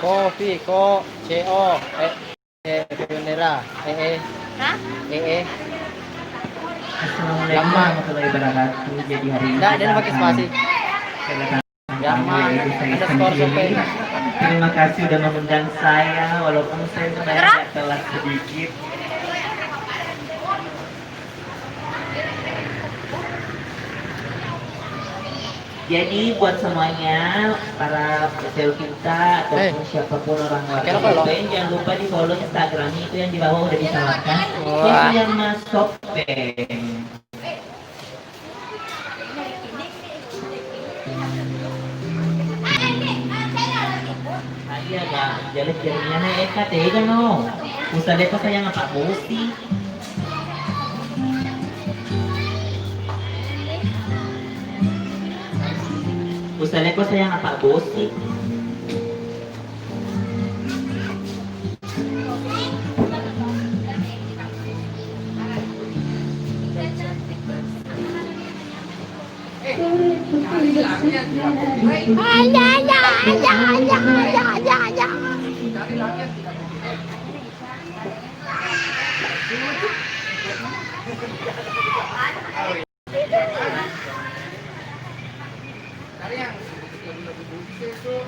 Kopi, CO, Pionera, Hah? Assalamualaikum warahmatullahi wabarakatuh. Jadi hari ini Enggak, dia pakai spasi. Yama, underscore sampai. Terima kasih sudah mengundang saya, walaupun saya sebenarnya agak telat sedikit. Jadi buat semuanya para peserta kita ataupun siapapun orang luar yang jangan lupa di follow Instagramnya itu yang di bawah udah disalahkan. Itu yang Mas Sopeng. Iya kak, jalan jalannya Eka tega no. Usah deh saya ngapak bosi. Usahanya kok saya ngapak bosi.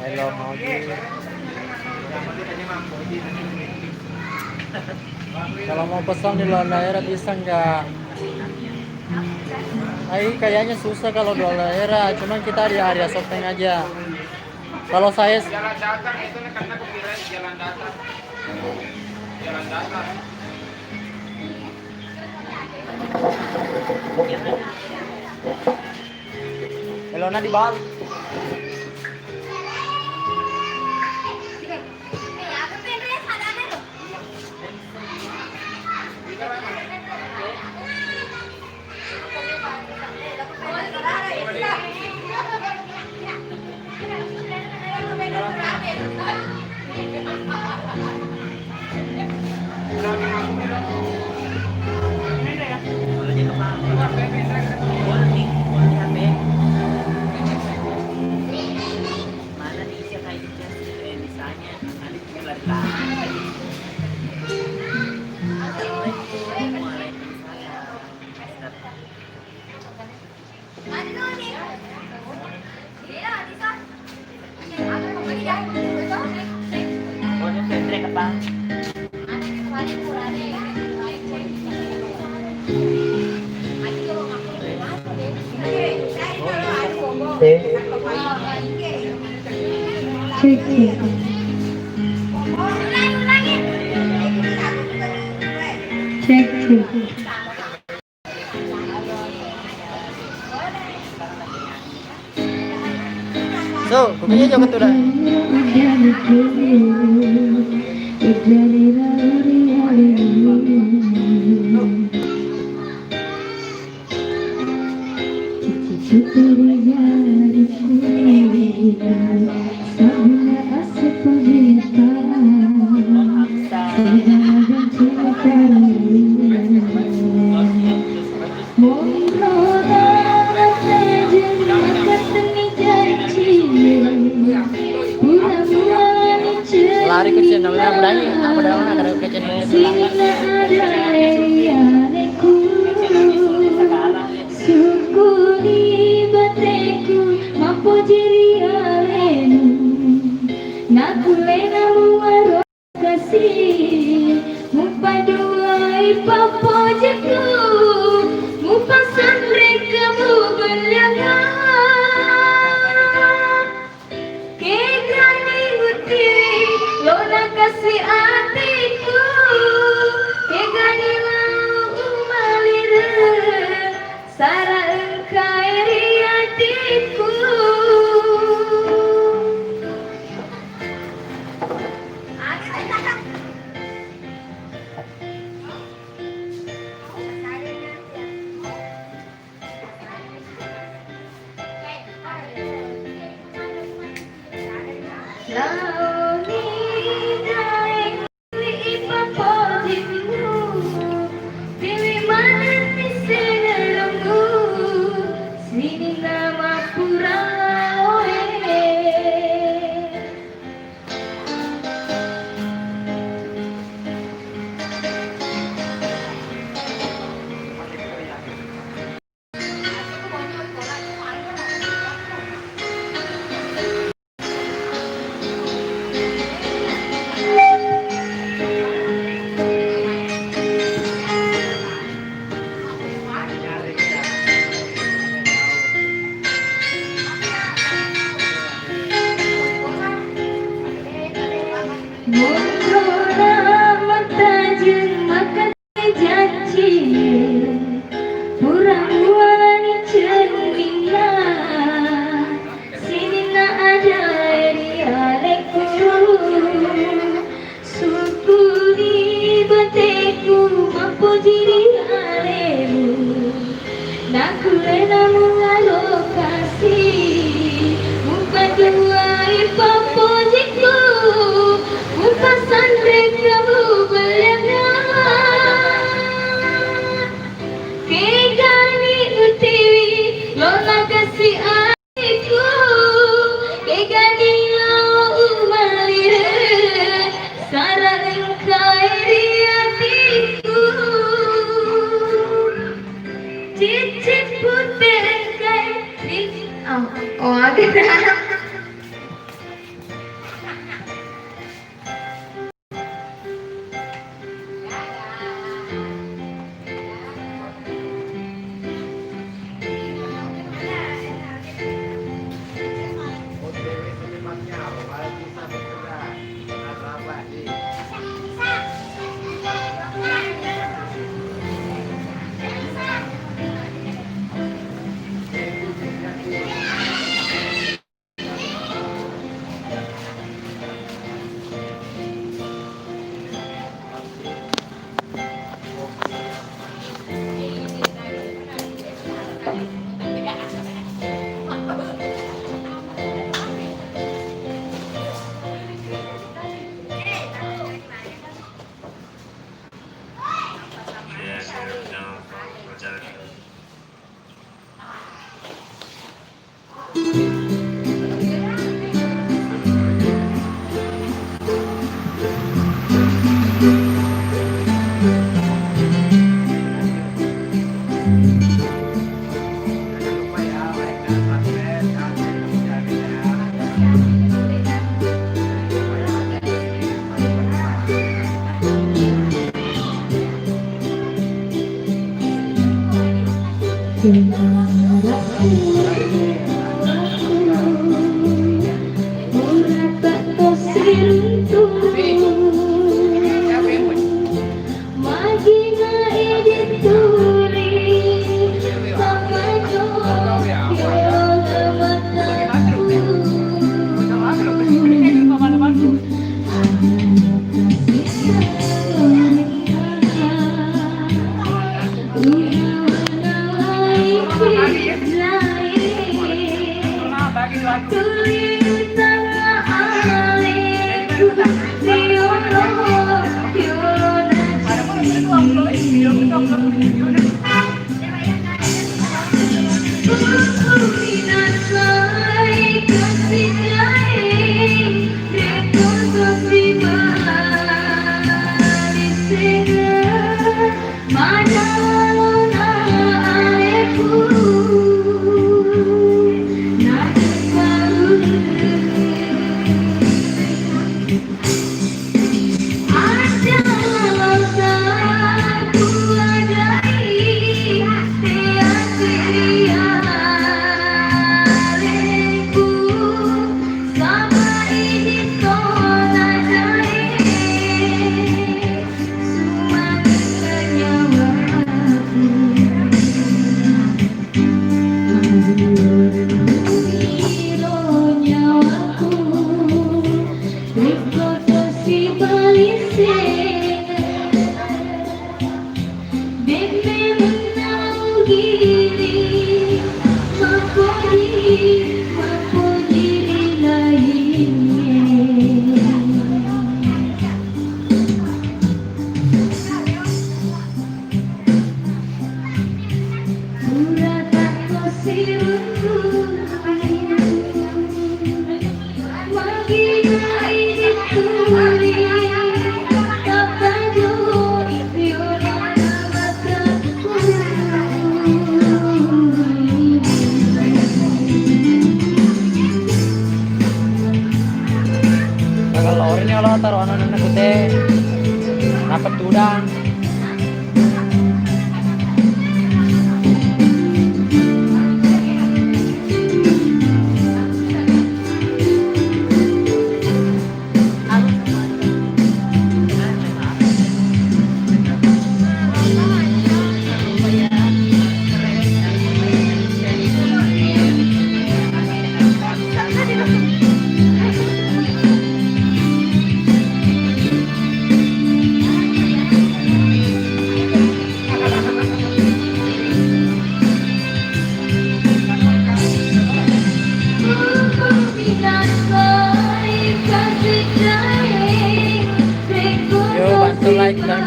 Hello, kalau mau pesan di luar daerah bisa nggak? Kayaknya susah kalau di luar daerah, cuman kita di area Sopeng aja. Kalau saya jalan datar itu karena kepikiran jalan datar. Jalan datar. Hello na di ba? Cek. So, kupinya juga tuh dah. Lari ke channel yang berani, apa dah ada ke channel kasih hatiku, Munculna mata jeung makan janji Purang wani ceningna Sinina ada di aleku Sukuni bateku mampu diri alemu Nakulena mengalokasi Mumpaduai papojiku Mupasandre kamu belakang Kegani utiwi Lola kasih adikku Kegani lau umalire Sarang engkai di hatiku Cicit putih engkai Oh ada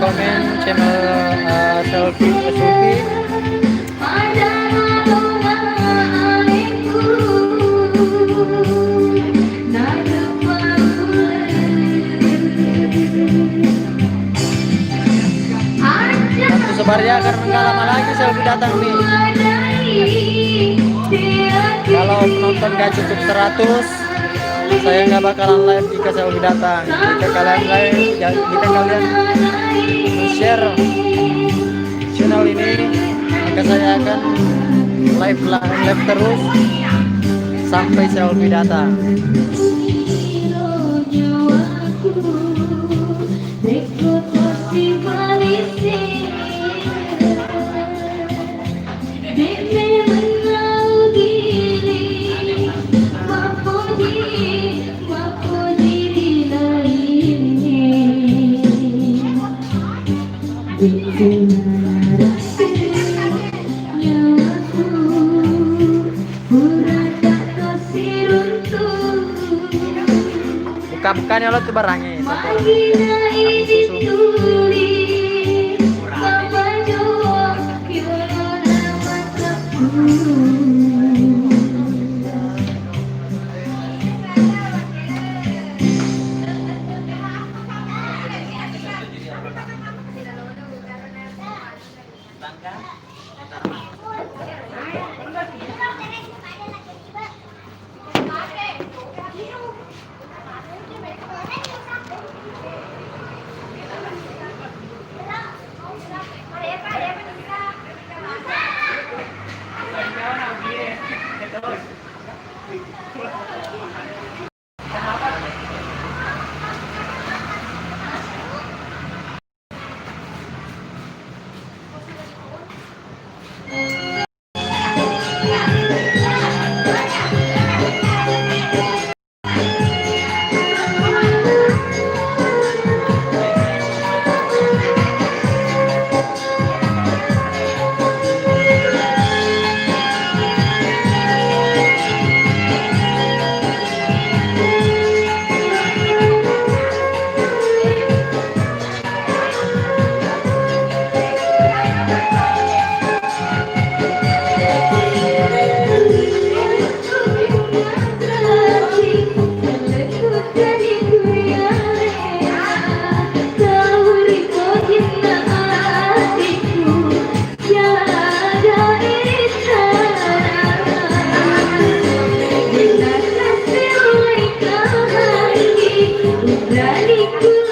komen channel Selfie Sufi. Bantu sebar ya karena nggak lama lagi Selfie datang nih. Kalau penonton gak cukup 100, saya nggak bakalan live jika Selfie datang. Jika kalian live, jika kalian share channel ini, maka saya akan live terus sampai Selfie datang. Buka-bukan ya lo tuh barangnya Beraniku